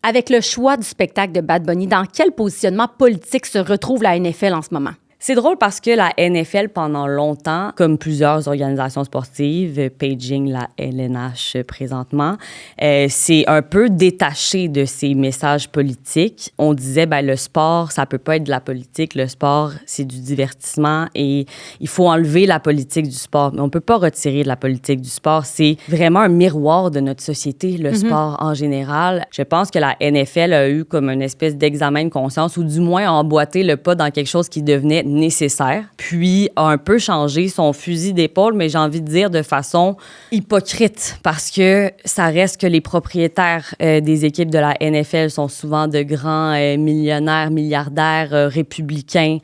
Avec le choix du spectacle de Bad Bunny, dans quel positionnement politique se retrouve la NFL en ce moment? C'est drôle parce que la NFL, pendant longtemps, comme plusieurs organisations sportives, paging la LNH présentement, c'est un peu détaché de ces messages politiques. On disait, le sport, ça peut pas être de la politique. Le sport, c'est du divertissement et il faut enlever la politique du sport. Mais on peut pas retirer de la politique du sport. C'est vraiment un miroir de notre société, le sport en général. Je pense que la NFL a eu comme une espèce d'examen de conscience ou du moins a emboîté le pas dans quelque chose qui devenait nécessaire, puis a un peu changé son fusil d'épaule, mais j'ai envie de dire de façon hypocrite, parce que ça reste que les propriétaires des équipes de la NFL sont souvent de grands millionnaires, milliardaires républicains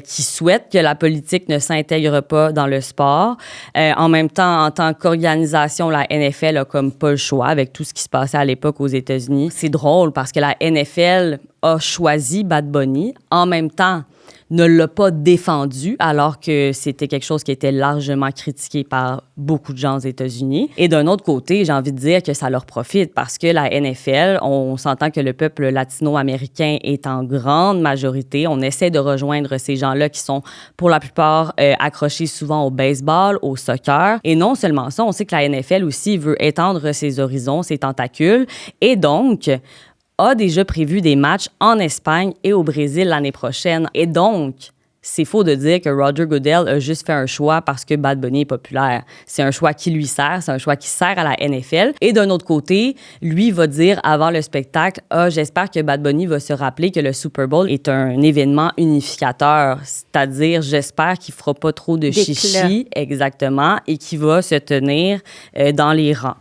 qui souhaitent que la politique ne s'intègre pas dans le sport. En même temps, en tant qu'organisation, la NFL a comme pas le choix avec tout ce qui se passait à l'époque aux États-Unis. C'est drôle parce que la NFL a choisi Bad Bunny. En même temps, ne l'a pas défendu, alors que c'était quelque chose qui était largement critiqué par beaucoup de gens aux États-Unis. Et d'un autre côté, j'ai envie de dire que ça leur profite parce que la NFL, on s'entend que le peuple latino-américain est en grande majorité. On essaie de rejoindre ces gens-là qui sont, pour la plupart, accrochés souvent au baseball, au soccer. Et non seulement ça, on sait que la NFL aussi veut étendre ses horizons, ses tentacules. Et donc, a déjà prévu des matchs en Espagne et au Brésil l'année prochaine. Et donc, c'est faux de dire que Roger Goodell a juste fait un choix parce que Bad Bunny est populaire. C'est un choix qui lui sert, c'est un choix qui sert à la NFL. Et d'un autre côté, lui va dire avant le spectacle, j'espère que Bad Bunny va se rappeler que le Super Bowl est un événement unificateur. C'est-à-dire, j'espère qu'il fera pas trop de chichi, exactement, et qu'il va se tenir dans les rangs.